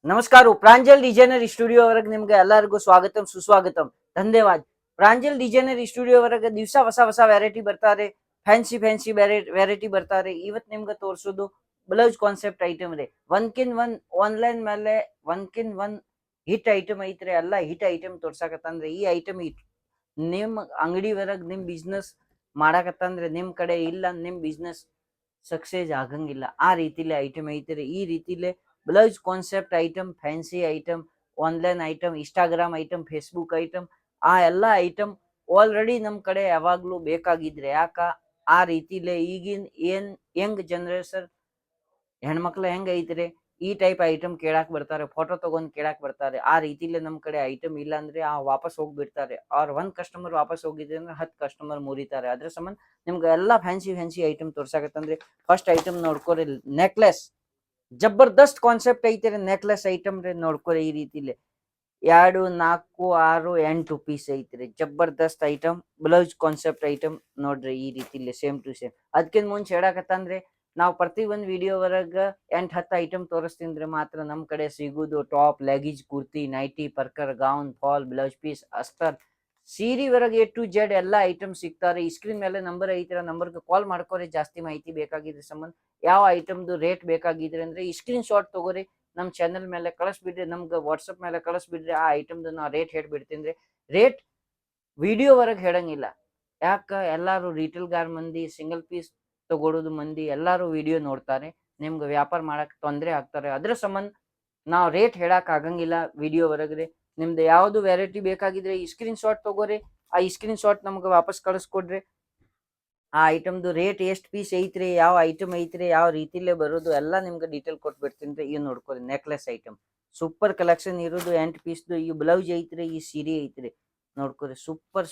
ನಮಸ್ಕಾರ. Pranjal designer studio ವರೆಗೆ ನಿಮ್ಗೆ ಎಲ್ಲರಿಗೂ ಸ್ವಾಗತಂ ಸುಸ್ವಾಗತಂ. ಧನ್ಯವಾದ. ಪ್ರಾಂಜಲ್ ಡಿಸೈನರ್ ಸ್ಟುಡಿಯೋ ವರೆಗೆ ದಿವಸ ಹೊಸ ಹೊಸ ವೆರೈಟಿ ಬರ್ತಾರೆ, ಫ್ಯಾನ್ಸಿ ವೆರೈಟಿ ಬರ್ತಾರೆ. ಇವತ್ತು ನಿಮ್ಗೆ ತೋರಿಸೋದು ಬ್ಲೌಸ್ ಕಾನ್ಸೆಪ್ಟ್ ಐಟಮ್ ಇದೆ. ಒನ್ಕಿನ್ ಒನ್ ಆನ್ಲೈನ್ ಮೇಲೆ ಒನ್ಕಿನ್ ಒನ್ ಹಿಟ್ ಐಟಮ್ ಐತ್ರಿ. ಎಲ್ಲ ಹಿಟ್ ಐಟಮ್ ತೋರ್ಸಾಕತ್ತಂದ್ರೆ ಈ ಐಟಮ್ ನಿಮ್ ಅಂಗಡಿ ವರೆಗೆ ನಿಮ್ ಬಿಸ್ನೆಸ್ ಮಾಡಾಕತ್ತಂದ್ರೆ ನಿಮ್ ಕಡೆ ಇಲ್ಲ, ನಿಮ್ ಬಿಸ್ನೆಸ್ ಸಕ್ಸೇಸ್ ಆಗಂಗಿಲ್ಲ. ಆ ರೀತಿಲಿ ಐಟಮ್ ಐತ್ರಿ. ಈ ರೀತಿಲೆ blouse concept item, fancy item, online item, Instagram item, Facebook item, ಆ ಎಲ್ಲ ಐಟಮ್ ಆಲ್ರೆಡಿ ನಮ್ ಕಡೆ ಯಾವಾಗ್ಲೂ ಬೇಕಾಗಿದ್ರೆ ಯಾಕ ಆ ರೀತಿಲೆ ಈಗಿನ ಏನ್ ಯಂಗ್ ಜನರೇಷನ್ ಹೆಣ್ಮಕ್ಳು ಹೆಂಗ್ ಐತ್ರಿ, ಈ ಟೈಪ್ ಐಟಮ್ ಕೇಳಾಕ್ ಬರ್ತಾರೆ, ಫೋಟೋ ತಗೊಂಡ್ ಕೇಳಾಕ್ ಬರ್ತಾರೆ. ಆ ರೀತಿಲೆ ನಮ್ ಕಡೆ ಐಟಮ್ ಇಲ್ಲ ಅಂದ್ರೆ ಆ ವಾಪಸ್ ಹೋಗ್ಬಿಡ್ತಾರೆ. ಅವ್ರ ಒಂದ್ ಕಸ್ಟಮರ್ ವಾಪಸ್ ಹೋಗಿದ್ರೆ ಅಂದ್ರೆ 10 ಕಸ್ಟಮರ್ ಮುರಿತಾರೆ. ಅದ್ರ ಸಂಬಂಧ ನಿಮ್ಗೆ ಎಲ್ಲಾ ಫ್ಯಾನ್ಸಿ ಐಟಮ್ ತೋರ್ಸಾಕತ್ತಂದ್ರೆ ಫಸ್ಟ್ ಐಟಮ್ ನೋಡ್ಕೊರಿ. ನೆಕ್ಲೆಸ್ ಜಬರ್ದಸ್ತ್ ಕಾನ್ಸೆಪ್ಟ್ ಐತೆ. ನೆಕ್ಲೆಸ್ ಐಟಮ್ ರೀ, ನೋಡ್ಕೊರಿ. ಈ ರೀತಿಲಿ 2, 4, 6, 8 ಪೀಸ್ ಐತ್ರಿ. ಜಬರ್ದಸ್ತ್ ಐಟಮ್, ಬ್ಲೌಸ್ ಕಾನ್ಸೆಪ್ಟ್ ಐಟಮ್ ನೋಡ್ರಿ. ಈ ರೀತಿಲಿ ಸೇಮ್ ಟು ಸೇಮ್. ಅದಕ್ಕಿಂತ ಮುಂಚೆ ಹೇಳಕತ್ತಂದ್ರೆ ನಾವು ಪ್ರತಿ ಒಂದ್ ವಿಡಿಯೋ ವರೆಗ 8-10 ಐಟಮ್ ತೋರಿಸ್ತೀನ್ರಿ. ಮಾತ್ರ ನಮ್ ಕಡೆ ಸಿಗುದು ಟಾಪ್, ಲೆಗೀಜ್, ಕುರ್ತಿ, ನೈಟಿ, ಪರ್ಕರ್, ಗೌನ್, ಫಾಲ್, ಬ್ಲೌಸ್ ಪೀಸ್, ಅಸ್ತರ್, ಸೀರೆ ವರೆಗೆ A to Z ಎಲ್ಲ ಐಟಮ್ ಸಿಗ್ತಾರೆ. ಈ ಸ್ಕ್ರೀನ್ ಮೇಲೆ ನಂಬರ್ ಐತಿರ, ನಂಬರ್ಗೆ ಕಾಲ್ ಮಾಡ್ಕೊರಿ. ಜಾಸ್ತಿ ಮಾಹಿತಿ ಬೇಕಾಗಿದ್ರೆ ಸಂಬಂಧ ಯಾವ ಐಟಮ್ದು ರೇಟ್ ಬೇಕಾಗಿದ್ರೆ ಅಂದ್ರೆ ಈ ಸ್ಕ್ರೀನ್ ಶಾಟ್ ತಗೋರಿ, ನಮ್ ಚಾನಲ್ ಮೇಲೆ ಕಳಿಸ್ಬಿಡ್ರಿ, ನಮ್ಗೆ ವಾಟ್ಸಪ್ ಮೇಲೆ ಕಳಿಸ್ಬಿಡ್ರಿ. ಆ ಐಟಮ್ದು ನಾ ರೇಟ್ ಹೇಳ್ಬಿಡ್ತೀನಿ. ರೇಟ್ ವಿಡಿಯೋ ವರೆಗೆ ಹೇಳಂಗಿಲ್ಲ. ಯಾಕ ಎಲ್ಲಾರು ರಿಟೇಲ್ ಮಂದಿ, ಸಿಂಗಲ್ ಪೀಸ್ ತಗೊಳ್ಳೋದು ಮಂದಿ ಎಲ್ಲಾರು ವಿಡಿಯೋ ನೋಡ್ತಾರೆ. ನಿಮ್ಗೆ ವ್ಯಾಪಾರ ಮಾಡಕ್ ತೊಂದ್ರೆ ಆಗ್ತಾರೆ. ಅದ್ರ ಸಂಬಂಧ ನಾವ್ ರೇಟ್ ಹೇಳಕ್ ಆಗಂಗಿಲ್ಲ ವಿಡಿಯೋ ವರೆಗ್ರಿ. ನಿಮ್ದು ಯಾವ್ದು ವೆರೈಟಿ ಬೇಕಾಗಿದ್ರೆ ಈ ಸ್ಕ್ರೀನ್ ಶಾಟ್ ತಗೋರಿ. ಆ ಸ್ಕ್ರೀನ್ ಶಾಟ್ ನಮ್ಗೆ ವಾಪಸ್ ಕಳಿಸ್ಕೊಡ್ರಿ. ಆ ಐಟಮ್ದು ರೇಟ್ ಎಷ್ಟು ಪೀಸ್ ಐತ್ರಿ, ಯಾವ ಐಟಮ್ ಐತ್ರಿ, ಯಾವ ರೀತಿಲೇ ಬರೋದು ಎಲ್ಲ ನಿಮ್ಗೆ ಡೀಟೇಲ್ ಕೊಟ್ಬಿಡ್ತೀನಿ. ಈ ನೋಡ್ಕೊರಿ, ನೆಕ್ಲೆಸ್ ಐಟಮ್ ಸೂಪರ್ ಕಲೆಕ್ಷನ್ ಇರೋದು 8 ಪೀಸ್ದು. ಈ ಬ್ಲೌಸ್ ಐತ್ರಿ, ಈ ಸೀರೆ ಐತ್ರಿ, ನೋಡ್ಕೊರಿ.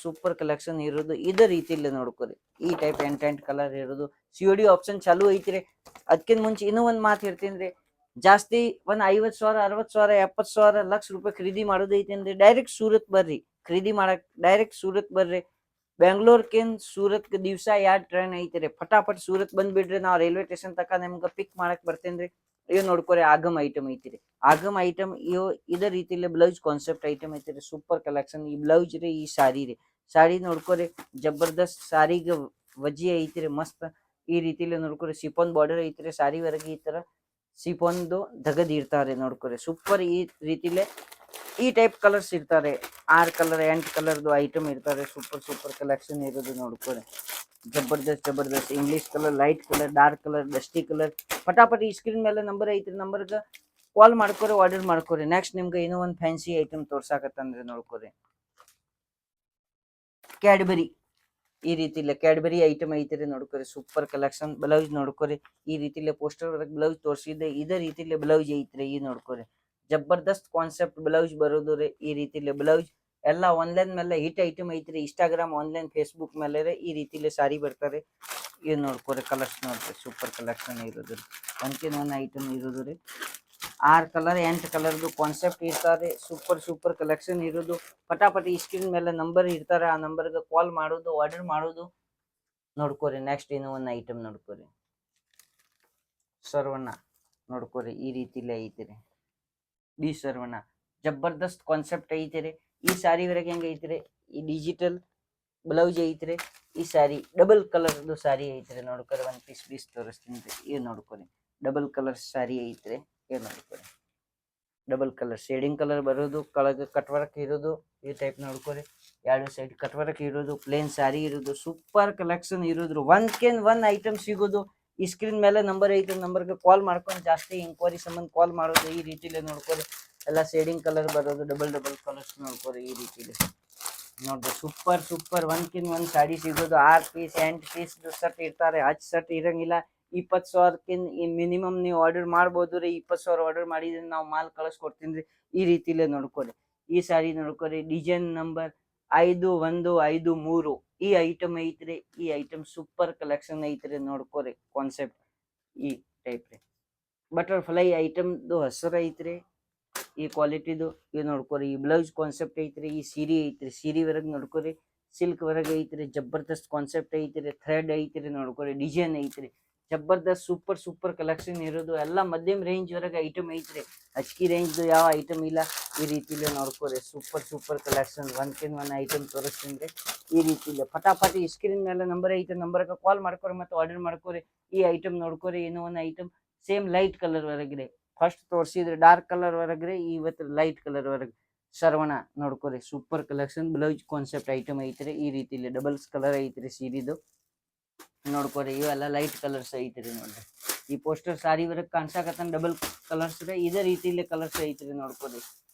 ಸೂಪರ್ ಕಲೆಕ್ಷನ್ ಇರೋದು ಇದೇ ರೀತಿಲಿ ನೋಡ್ಕೊರಿ. ಈ ಟೈಪ್ 8 ಕಲರ್ ಇರೋದು. COD ಆಪ್ಷನ್ ಚಾಲೂ ಐತ್ರಿ. ಅದಕ್ಕಿಂತ ಮುಂಚೆ ಇನ್ನೂ ಒಂದ್ ಮಾತು ಹೇಳ್ತೀನಿ. ಜಾಸ್ತಿ ಒಂದ್ 50,000, 60,000, 70,000, ಲಕ್ಷ ರೂಪಾಯಿ ಖರೀದಿ ಮಾಡೋದು ಐತೇನ್ರಿ, ಡೈರೆಕ್ಟ್ ಸೂರತ್ ಬರ್ರಿ. ಖರೀದಿ ಮಾಡಕ್ ಡೈರೆಕ್ಟ್ ಸೂರತ್ ಬರ್ರಿ. ಬೆಂಗ್ಳೂರ್ಕಿನ್ ಸೂರತ್ ದಿವ್ಸ 2 ಟ್ರೈನ್ ಐತ್ರಿ. ಫಟಾಫಟ್ ಸೂರತ್ ಬಂದ್ಬಿಡ್ರಿ. ನಾವ್ ರೈಲ್ವೆ ಸ್ಟೇಷನ್ ತಕ ನಿಮ್ಗೆ ಪಿಕ್ ಮಾಡಕ್ ಬರ್ತೇನ್ರಿ. ಇವ್ ನೋಡ್ಕೊರಿ, ಆಗಮ್ ಐಟಮ್ ಐತಿರಿ. ಆಗಮ್ ಐಟಮ್ ಇದೇ ರೀತಿಲಿ ಬ್ಲೌಸ್ ಕಾನ್ಸೆಪ್ಟ್ ಐಟಮ್ ಐತಿರಿ. Super collection. ಈ ಬ್ಲೌಸ್ ರೀ, ಈ ಸಾರಿ ರೀ. ಸಾರಿ ನೋಡ್ಕೊರಿ, ಜಬರ್ದಸ್ತ್ ಸಾರಿಗೆ ವಜ್ಜಿ ಐತಿರಿ, ಮಸ್ತ್. ಈ ರೀತಿಲಿ ನೋಡ್ಕೊರಿ, ಸಿಫೋನ್ ಬಾರ್ಡರ್ ಐತಿರಿ. ಸಾರಿ ವರೆಗೆ ಈ ತರ ಸಿಫೋನ್ದು ದಗದ್ ಇರ್ತಾರೆ ನೋಡ್ಕೊರಿ. ಸೂಪರ್. ಈ ರೀತಿಲೆ ಈ ಟೈಪ್ ಕಲರ್ಸ್ ಇರ್ತಾರೆ. 6 ಕಲರ್ 8 ಕಲರ್ದು ಐಟಮ್ ಇರ್ತಾರೆ. ಸೂಪರ್ ಕಲೆಕ್ಷನ್ ಇರೋದು ನೋಡ್ಕೊರಿ. ಜಬರ್ದಸ್ತ್ English colour, light colour, dark colour, dusty colour. ಫಟಾಫಟ್ ಈ ಸ್ಕ್ರೀನ್ ಮೇಲೆ ನಂಬರ್ ಐತ್ರಿ, ನಂಬರ್ಗೆ ಕಾಲ್ ಮಾಡ್ಕೊರಿ, ಆರ್ಡರ್ ಮಾಡ್ಕೊರಿ. ನೆಕ್ಸ್ಟ್ ನಿಮ್ಗೆ ಇನ್ನೂ ಒಂದು ಫ್ಯಾನ್ಸಿ ಐಟಮ್ ತೋರ್ಸಾಕತ್ತಂದ್ರೆ ನೋಡ್ಕೊರಿ. ಕ್ಯಾಡ್ಬರಿ ಈ ರೀತಿಲೆ ಕ್ಯಾಡ್ಬರಿ ಐಟಮ್ ಐತಿರಿ ನೋಡ್ಕೊರಿ. Super collection. ಬ್ಲೌಸ್ ನೋಡ್ಕೊರಿ. ಈ ರೀತಿಲೆ ಪೋಸ್ಟರ್ ವರ್ಕ್ ಬ್ಲೌಸ್ ತೋರಿಸಿದೆ. ಇದೇ ರೀತಿಲೆ ಬ್ಲೌಸ್ ಐತ್ರಿ. ಈ ನೋಡ್ಕೊರಿ, ಜಬರ್ದಸ್ತ್ ಕಾನ್ಸೆಪ್ಟ್ ಬ್ಲೌಸ್ ಬರೋದು ರೀ. ಈ ರೀತಿಲೆ ಬ್ಲೌಸ್ ಎಲ್ಲ ಆನ್ಲೈನ್ ಮೇಲೆ ಹಿಟ್ ಐಟಮ್ ಐತ್ರಿ. ಇನ್ಸ್ಟಾಗ್ರಾಮ್, ಆನ್ಲೈನ್, ಫೇಸ್ಬುಕ್ ಮೇಲೆ ಈ ರೀತಿಲೆ ಸಾರಿ ಬರ್ತಾರೆ. ಇದು ನೋಡ್ಕೊರಿ, ಕಲರ್ಸ್ ನೋಡ್ರಿ. ಸೂಪರ್ ಕಲೆಕ್ಷನ್ ಇರೋದು ರೀ. ಒಂದ್ಕಿನ್ ಒಂದ್ ಐಟಮ್ ಇರೋದು ರೀ. 6 ಕಲರ್ 8 ಕಲರ್ದು ಕಾನ್ಸೆಪ್ಟ್ ಇರ್ತಾರೆ. ಸೂಪರ್ ಕಲೆಕ್ಷನ್ ಇರೋದು. ಫಟಾಫಟ್ ಈ ಸ್ಕ್ರೀನ್ ಮೇಲೆ ನಂಬರ್ ಇರ್ತಾರೆ. ಆ ನಂಬರ್ಗೆ ಕಾಲ್ ಮಾಡೋದು, ಆರ್ಡರ್ ಮಾಡೋದು ನೋಡ್ಕೊರಿ. ನೆಕ್ಸ್ಟ್ ಇನ್ನೂ ಒಂದು ಐಟಮ್ ನೋಡ್ಕೊರಿ, ಸರ್ವಣ್ಣ ನೋಡ್ಕೊರಿ. ಈ ರೀತಿಲೇ ಐತಿರಿ. ಬಿ ಸರ್ವಣ್ಣ ಜಬರ್ದಸ್ತ್ ಕಾನ್ಸೆಪ್ಟ್ ಐತಿರಿ. ಈ ಸಾರಿ ವರೆಗೆ ಹೆಂಗ ಐತಿರಿ, ಈ ಡಿಜಿಟಲ್ ಬ್ಲೌಸ್ ಐತ್ರಿ. ಈ ಸಾರಿ ಡಬಲ್ ಕಲರ್ದು ಸಾರಿ ಐತ್ರಿ ನೋಡ್ಕೊರಿ. ಒಂದ್ ಪೀಸ್ ತೋರಿಸ್ತೀನಿ. ಇದು ನೋಡ್ಕೊರಿ, ಡಬಲ್ ಕಲರ್ ಸಾರಿ ಐತ್ರಿ. ಇದು ನೋಡ್ಕೊರಿ, ಡಬಲ್ ಕಲರ್ ಶೇಡಿಂಗ್ ಕಲರ್ ಬರೋದು, ಕೆಳಗೆ ಕಟ್ ವರ್ಕ್ ಇರೋದು. ಈ ಟೈಪ್ ನೋಡ್ಕೊರಿ. 2 ಸೈಡ್ ಕಟ್ ವರ್ಕ್ ಇರೋದು, ಪ್ಲೇನ್ ಸಾರಿ ಇರೋದು. ಸೂಪರ್ ಕಲೆಕ್ಷನ್ ಇರೋದು. ಒಂದ್ ಐಟಮ್ ಸಿಗೋದು. ಈ ಸ್ಕ್ರೀನ್ ಮೇಲೆ ನಂಬರ್ ಐತೆ, ನಂಬರ್ಗೆ ಕಾಲ್ ಮಾಡ್ಕೊಂಡು ಜಾಸ್ತಿ ಎಂಕ್ವೈರಿ ಸಂಬಂಧ ಕಾಲ್ ಮಾಡೋದು. ಈ ರೀತಿಲಿ ನೋಡ್ಕೊರಿ. ಎಲ್ಲ ಶೇಡಿಂಗ್ ಕಲರ್ ಬರೋದು, ಡಬಲ್ ಕಲರ್ಸ್ ನೋಡ್ಕೊರಿ. ಈ ರೀತಿಲಿ ನೋಡ್ರಿ, ಸೂಪರ್. ಒಂದ್ ಸಾಡಿ ಸಿಗೋದು. 6 ಪೀಸ್ 8 ಪೀಸ್ ಸೆಟ್ ಇರ್ತಾರೆ. 10 ಸೆಟ್ ಇರಂಗಿಲ್ಲ. 20,000 ಮಿನಿಮಮ್ ನೀವು ಆರ್ಡರ್ ಮಾಡ್ಬೋದು ರೀ. 20,000 ಆರ್ಡರ್ ಮಾಡಿದ್ರೆ ನಾವು ಮಾಲ್ ಕಳಿಸ್ಕೊಡ್ತೀನಿ ರೀ. ಈ ರೀತಿಲೇ ನೋಡ್ಕೊರಿ. ಈ ಸಾರಿ ನೋಡ್ಕೊರಿ, ಡಿಸೈನ್ ನಂಬರ್ 5153 ಈ ಐಟಮ್ ಐತ್ರಿ. ಈ ಐಟಮ್ ಸೂಪರ್ ಕಲೆಕ್ಷನ್ ಐತ್ರಿ ನೋಡ್ಕೊರಿ. ಕಾನ್ಸೆಪ್ಟ್ ಈ ಟೈಪ್ ರೀ. ಬಟರ್ಫ್ಲೈ ಐಟಮ್ದು ಹೆಸರು ಐತ್ರಿ. ಈ ಕ್ವಾಲಿಟಿದು ಇದು ನೋಡ್ಕೊರಿ. ಈ ಬ್ಲೌಸ್ ಕಾನ್ಸೆಪ್ಟ್ ಐತ್ರಿ. ಈ ಸೀರೆ ಐತ್ರಿ. ಸೀರೆ ವರೆಗೆ ನೋಡ್ಕೊರಿ. ಸಿಲ್ಕ್ ವರೆಗೆ ಐತ್ರಿ. ಜಬರ್ದಸ್ತ್ ಕಾನ್ಸೆಪ್ಟ್ ಐತ್ರಿ. ಥ್ರೆಡ್ ಐತ್ರಿ ನೋಡ್ಕೊರಿ. ಡಿಸೈನ್ ಐತ್ರಿ. ಜಬರ್ದಸ್ತ್ ಸೂಪರ್ ಸೂಪರ್ ಕಲೆಕ್ಷನ್ ಇರೋದು ಎಲ್ಲ ಮಧ್ಯಮ ರೇಂಜ್ ವರೆಗೆ ಐಟಮ್ ಐತ್ರಿ. ಹಚ್ಕಿ ರೇಂಜ್ ಯಾವ ಐಟಮ್ ಇಲ್ಲ. ಈ ರೀತಿಲಿ ನೋಡ್ಕೋರಿ ಸೂಪರ್ ಸೂಪರ್ ಕಲೆಕ್ಷನ್ ಒಂದ್ಕಿನ್ ಒನ್ ಐಟಮ್ ತೋರಿಸ್ತೀನಿ. ಈ ರೀತಿಲಿ ಫಟಾಫಟಿ ಸ್ಕ್ರೀನ್ ಮೇಲೆ ನಂಬರ್ ಐತೆ, ನಂಬರ್ಗೆ ಕಾಲ್ ಮಾಡ್ಕೊರಿ ಮತ್ತೆ ಆರ್ಡರ್ ಮಾಡ್ಕೋರಿ. ಈ ಐಟಮ್ ನೋಡ್ಕೋರಿ. ಇನ್ನೂ ಒಂದು ಐಟಮ್ ಸೇಮ್ ಲೈಟ್ ಕಲರ್ ವರೆಗಿದೆ. ಫಸ್ಟ್ ತೋರಿಸಿದ್ರೆ ಡಾರ್ಕ್ ಕಲರ್ ವರೆಗ್ರೆ, ಇವತ್ತು ಲೈಟ್ ಕಲರ್ ವರೆಗೆ ಶರವಣ ನೋಡ್ಕೋರಿ. Super collection blouse concept item ಐತ್ರಿ. ಈ ರೀತಿಲಿ ಡಬಲ್ಸ್ ಕಲರ್ ಐತ್ರಿ ಸೀರಿದು ನೋಡ್ಕೋರಿ. ಇವೆಲ್ಲ ಲೈಟ್ ಕಲರ್ಸ್ ಐತ್ರಿ ನೋಡ್ರಿ. ಈ ಪೋಸ್ಟರ್ ಸಾರಿ ವರೆಗೆ ಕಾಣ್ಸಾಕತ್ತಾನ ಡಬಲ್ ಕಲರ್ಸ್ ರೀ. ಇದೇ ರೀತಿಲಿ ಕಲರ್ಸ್ ಐತ್ರಿ ನೋಡ್ಕೋರಿ.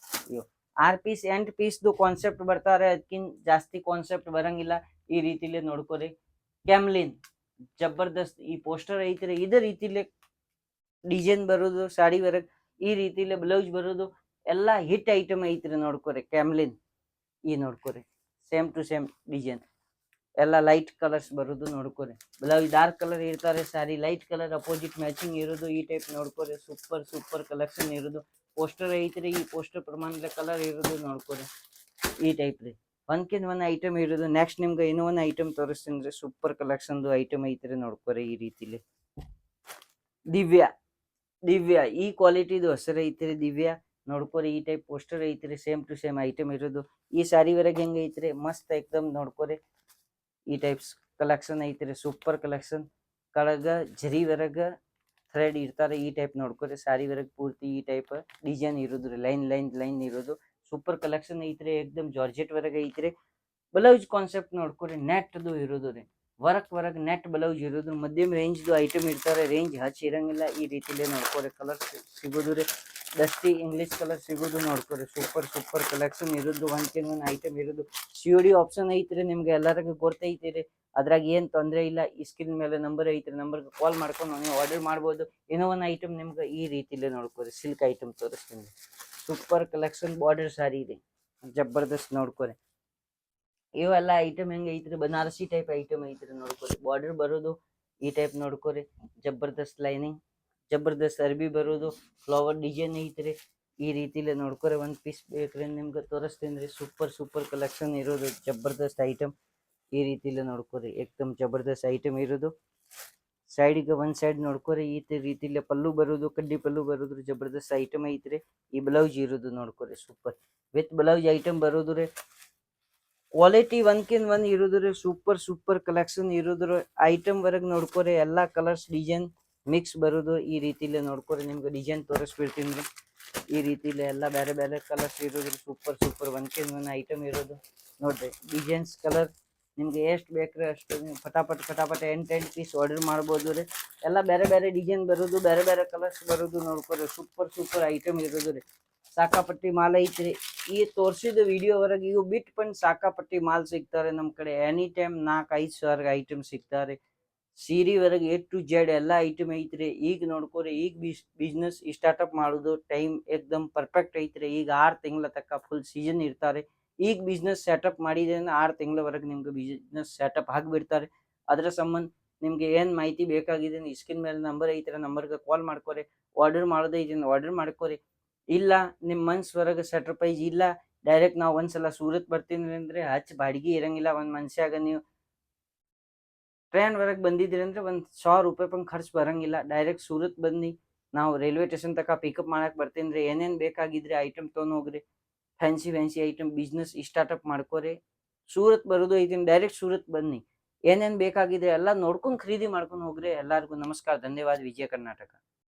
ಇವು 6 ಪೀಸ್ 8 ಪೀಸ್ದು ಕಾನ್ಸೆಪ್ಟ್ ಬರ್ತಾರೆ, ಅದಕ್ಕಿಂತ ಜಾಸ್ತಿ ಕಾನ್ಸೆಪ್ಟ್ ಬರಂಗಿಲ್ಲ. ಈ ರೀತಿಲಿ ನೋಡ್ಕೋರಿ. ಕ್ಯಾಮ್ಲಿನ್ ಜಬರ್ದಸ್ತ್ ಈ ಪೋಸ್ಟರ್ ಐತ್ರಿ. ಇದೇ ರೀತಿಲಿ ಡಿಸೈನ್ ಬರೋದು ಸಾಡಿ ವರೆಗೆ, ಈ ರೀತಿಲಿ ಬ್ಲೌಸ್ ಬರೋದು ಎಲ್ಲ ಹಿಟ್ ಐಟಮ್ ಐತ್ರಿ ನೋಡ್ಕೋರಿ. ಕ್ಯಾಮ್ಲಿನ್ ಈ ನೋಡ್ಕೋರಿ ಸೇಮ್ ಟು ಸೇಮ್ ಡಿಸೈನ್ ಎಲ್ಲ ಲೈಟ್ ಕಲರ್ಸ್ ಬರೋದು ನೋಡ್ಕೋರಿ. ಬ್ಲೌಸ್ ಡಾರ್ಕ್ ಕಲರ್ ಇರ್ತಾರೆ, ಸಾರಿ ಲೈಟ್ ಕಲರ್ ಅಪೋಸಿಟ್ ಮ್ಯಾಚಿಂಗ್ ಇರೋದು. ಈ ಟೈಪ್ ನೋಡ್ಕೋರಿ. ಸೂಪರ್ ಸೂಪರ್ ಕಲೆಕ್ಷನ್ ಇರೋದು. ಪೋಸ್ಟರ್ ಐತ್ರಿ. ಈ ಪೋಸ್ಟರ್ ಪ್ರಮಾಣದ ಕಲರ್ ಇರೋದು ನೋಡ್ಕೋರಿ. ಈ ಟೈಪ್ ರೀ ಒಂದ್ಕಿಂತ ಒಂದು ಐಟಮ್ ಇರೋದು. ನೆಕ್ಸ್ಟ್ ನಿಮ್ಗೆ ಇನ್ನೂ ಒಂದು ಐಟಮ್ ತೋರಿಸ್ತೀನಿ ರೀ. ಸೂಪರ್ ಕಲೆಕ್ಷನ್ದು ಐಟಮ್ ಐತ್ರಿ ನೋಡ್ಕೋರಿ. ಈ ರೀತಿಲಿ ದಿವ್ಯಾ ಈ ಕ್ವಾಲಿಟಿದು ಹೆಸರು ಐತ್ರಿ ದಿವ್ಯಾ ನೋಡ್ಕೋರಿ. ಈ ಟೈಪ್ ಪೋಸ್ಟರ್ ಐತ್ರಿ. ಸೇಮ್ ಟು ಸೇಮ್ ಐಟಮ್ ಇರೋದು. ಈ ಸಾರಿ ವರೆಗೆ ಹೆಂಗ ಐತ್ರಿ ಮಸ್ತ್ ಎಕ್ದಮ್ ನೋಡ್ಕೋರಿ. ಈ ಟೈಪ್ಸ್ ಕಲೆಕ್ಷನ್ ಐತ್ರಿ. ಸೂಪರ್ ಕಲೆಕ್ಷನ್ ಕೆಳಗ ಜರಿ ವರೆಗ ಥ್ರೆಡ್ ಇರ್ತಾರೆ. ಈ ಟೈಪ್ ನೋಡ್ಕೋರಿ. ಸಾರಿ ವರೆಗೆ ಪೂರ್ತಿ ಈ ಟೈಪ್ ಡಿಸೈನ್ ಇರೋದು ರೀ. ಲೈನ್ ಇರೋದು. ಸೂಪರ್ ಕಲೆಕ್ಷನ್ ಐತ್ರಿ. ಎಕ್ದಮ್ ಜಾರ್ಜೆಟ್ ವರೆಗೆ ಐತ್ರಿ. Blouse concept ನೋಡ್ಕೋರಿ. ನೆಟ್ದು ಇರೋದು ರೀ. ವರ್ಕ್ ನೆಟ್ ಬ್ಲೌಸ್ ಇರೋದು. ಮಧ್ಯಮ ರೇಂಜ್ದು ಐಟಮ್ ಇರ್ತಾರೆ. ರೇಂಜ್ ಹಚ್ ಇರಂಗಿಲ್ಲ. ಈ ರೀತಿಲೇ ನೋಡ್ಕೋರಿ. ಕಲರ್ ಸಿಗೋದು ರೀ. ಡಸ್ಟಿ ಇಂಗ್ಲಿಷ್ ಕಲರ್ ಸಿಗೋದು ನೋಡ್ಕೋರಿ. ಸೂಪರ್ ಕಲೆಕ್ಷನ್ ಇರೋದು. ಒಂದ್ಕಿಂತ ಒಂದು ಐಟಮ್ ಇರೋದು. COD ಆಪ್ಷನ್ ಐತ್ರಿ. ನಿಮ್ಗೆ ಎಲ್ಲರಿಗೂ ಗೊತ್ತೈತಿ ರೀ. ಅದ್ರಾಗ ಏನ್ ತೊಂದರೆ ಇಲ್ಲ. ಈ ಸ್ಕ್ರೀನ್ ಮೇಲೆ ನಂಬರ್ ಐತ್ರಿ. ನಂಬರ್ಗೆ ಕಾಲ್ ಮಾಡ್ಕೊಂಡು ನೀವು ಆರ್ಡರ್ ಮಾಡ್ಬೋದು. ಇನ್ನೂ ಒಂದು ಐಟಮ್ ನಿಮ್ಗೆ ಈ ರೀತಿಲೇ ನೋಡ್ಕೋರಿ. ಸಿಲ್ಕ್ ಐಟಮ್ ತೋರಿಸ್ತೀನಿ. ಸೂಪರ್ ಕಲೆಕ್ಷನ್ ಬಾರ್ಡರ್ ಸಾರಿ ಇದೆ. ಜಬರ್ದಸ್ತ್ ನೋಡ್ಕೋರಿ. ಇವೆಲ್ಲ ಐಟಮ್ ಹೆಂಗ ಐತ್ರಿ ಬನಾರಸಿ ಟೈಪ್ ಐಟಮ್ ಐತ್ರಿ ನೋಡ್ಕೋರಿ. ಬಾರ್ಡರ್ ಬರೋದು ಈ ಟೈಪ್ ನೋಡ್ಕೋರಿ. ಜಬರ್ದಸ್ತ್ ಲೈನಿಂಗ್ ಜಬರ್ದಸ್ತ್ ಅರ್ಬಿ ಬರೋದು. ಫ್ಲವರ್ ಡಿಸೈನ್ ಐತ್ರಿ. ಈ ರೀತಿಲಿ ನೋಡ್ಕೋರಿ. ಒಂದ್ ಪೀಸ್ ಬೇಕ್ರಿ ನಿಮ್ಗೆ ತೋರಿಸ್ತೀನಿ ರೀ. ಸೂಪರ್ ಕಲೆಕ್ಷನ್ ಇರೋದು. ಜಬರ್ದಸ್ತ್ ಐಟಮ್ ಈ ರೀತಿಲಿ ನೋಡ್ಕೋರಿ. ಏಕ್ದಮ್ ಜಬರ್ದಸ್ತ್ ಐಟಮ್ ಇರೋದು. ಸೈಡ್ಗೆ ಒಂದ್ ಸೈಡ್ ನೋಡ್ಕೋರಿ. ಈ ರೀತಿಲಿ ಪಲ್ಲು ಬರೋದು. ಕಡ್ಡಿ ಪಲ್ಲು ಬರೋದು. ಜಬರ್ದಸ್ತ್ ಐಟಮ್ ಐತ್ರಿ. ಈ ಬ್ಲೌಸ್ ಇರೋದು ನೋಡ್ಕೋರಿ. ಸೂಪರ್ ವಿತ್ ಬ್ಲೌಸ್ ಐಟಮ್ ಬರೋದು ರೀ. ಕ್ವಾಲಿಟಿ ಒಂದ್ಕಿಂತ ಒಂದ್ ಇರೋದ್ರಿ. ಸೂಪರ್ ಕಲೆಕ್ಷನ್ ಇರೋದ್ರ ಐಟಮ್ ವರೆಗೆ ನೋಡ್ಕೋರಿ. ಎಲ್ಲಾ ಕಲರ್ಸ್ ಡಿಸೈನ್ ಮಿಕ್ಸ್ ಬರೋದು. ಈ ರೀತಿಲಿ ನೋಡ್ಕೋರಿ. ನಿಮ್ಗೆ ಡಿಸೈನ್ ತೋರಿಸ್ಬಿಡ್ತೀನಿ ರೀ. ಈ ರೀತಿಲಿ ಎಲ್ಲ ಬೇರೆ ಕಲರ್ಸ್ ಇರೋದ್ರಿ. ಸೂಪರ್ ಒಂದ್ಕಿಂತ ಒಂದ್ ಐಟಮ್ ಇರೋದು ನೋಡ್ರಿ. ಡಿಸೈನ್ಸ್ ಕಲರ್ ನಿಮ್ಗೆ ಎಷ್ಟು ಬೇಕ್ರಿ ಅಷ್ಟು ನೀವು ಫಟಾಫಟ್ 8 ಪೀಸ್ ಆರ್ಡರ್ ಮಾಡ್ಬೋದು ರೀ. ಎಲ್ಲ ಬೇರೆ ಡಿಸೈನ್ ಬರೋದು. ಬೇರೆ ಕಲರ್ಸ್ ಬರೋದು ನೋಡ್ಕೋರಿ. ಸೂಪರ್ ಐಟಮ್ ಇರೋದು ರೀ. ಸಾಕಾಪಟ್ಟಿ ಮಾಲ್ ಐತ್ರಿ. ಈ ತೋರ್ಸಿದ ವಿಡಿಯೋ ವರೆಗೆ ಇವು ಬಿಟ್ ಪಂಡ್ ಸಾಕಾಪಟ್ಟಿ ಮಾಲ್ ಸಿಗ್ತಾರೆ ನಮ್ ಕಡೆ. ಎನಿ ಟೈಮ್ 4-5 ಸಾವಿರ ಐಟಮ್ ಸಿಗ್ತಾರೆ. ಸೀರೆ ವರೆಗೆ A to Z ಎಲ್ಲ ಐಟಮ್ ಐತ್ರಿ. ಈಗ ನೋಡ್ಕೋರಿ. ಈಗ ಬಿಸ್ನೆಸ್ ಸ್ಟಾರ್ಟ್ಅಪ್ ಮಾಡೋದು ಟೈಮ್ ಏಕ್ದಮ್ ಪರ್ಫೆಕ್ಟ್ ಐತ್ರಿ. ಈಗ 6 ತಿಂಗಳ ತನಕ ಫುಲ್ ಸೀಸನ್ ಇರ್ತಾರೆ. ಈಗ ಬಿಸ್ನೆಸ್ ಸೆಟಪ್ ಮಾಡಿದ್ರೆ 6 ತಿಂಗಳವರೆಗೆ ನಿಮ್ಗೆ ಬಿಸ್ನೆಸ್ ಸೆಟಪ್ ಆಗಿಬಿಡ್ತಾರೆ. ಅದ್ರ ಸಂಬಂಧ ನಿಮ್ಗೆ ಏನ್ ಮಾಹಿತಿ ಬೇಕಾಗಿದೆ ಸ್ಕ್ರೀನ್ ಮೇಲೆ ನಂಬರ್ ಐತ್ರಿ. ನಂಬರ್ಗೆ ಕಾಲ್ ಮಾಡ್ಕೋರಿ. Order ಮಾಡೋದೈತಿ order ಮಾಡ್ಕೋರಿ. ಇಲ್ಲ ನಿಮ್ಮ ಮನ್ಸ್ವರೆಗೆ ಸ್ಯಾಟ್ರಪೈಸ್ ಇಲ್ಲ ಡೈರೆಕ್ಟ್ ನಾವು ಒಂದ್ಸಲ ಸೂರತ್ ಬರ್ತೀನಿ ಅಂದ್ರೆ ಹಚ್ ಬಾಡಿಗೆ ಇರಂಗಿಲ್ಲ. ಒಂದ್ ಮನುಷ್ಯಾಗ ನೀವು ಟ್ರೈನ್ ವರೆಗೆ ಬಂದಿದ್ರಿ ಅಂದ್ರೆ ಒಂದ್ 100 ರೂಪಾಯಿ ಪಂಗ್ ಖರ್ಚು ಬರಂಗಿಲ್ಲ. ಡೈರೆಕ್ಟ್ ಸೂರತ್ ಬಂದು ನಾವು ರೈಲ್ವೆ ಸ್ಟೇಷನ್ ತನಕ ಪಿಕಪ್ ಮಾಡಕ್ ಬರ್ತೀನಿ ರೀ. ಏನೇನ್ ಬೇಕಾಗಿದ್ರಿ ಐಟಮ್ ತೊಗೊಂಡ್ ಹೋಗ್ರಿ. ಫ್ಯಾನ್ಸಿ ಐಟಮ್ ಬಿಸ್ನೆಸ್ ಸ್ಟಾರ್ಟ್ಅಪ್ ಮಾಡ್ಕೋರಿ. ಸೂರತ್ ಬರೋದು ಐತಿ. ಡೈರೆಕ್ಟ್ ಸೂರತ್ ಬನ್ನಿ. ಏನೇನ್ ಬೇಕಾಗಿದೆ ಎಲ್ಲ ನೋಡ್ಕೊಂಡು ಖರೀದಿ ಮಾಡ್ಕೊಂಡು ಹೋಗ್ರಿ. ಎಲ್ಲರಿಗೂ ನಮಸ್ಕಾರ. ಧನ್ಯವಾದ. ವಿಜಯ ಕರ್ನಾಟಕ.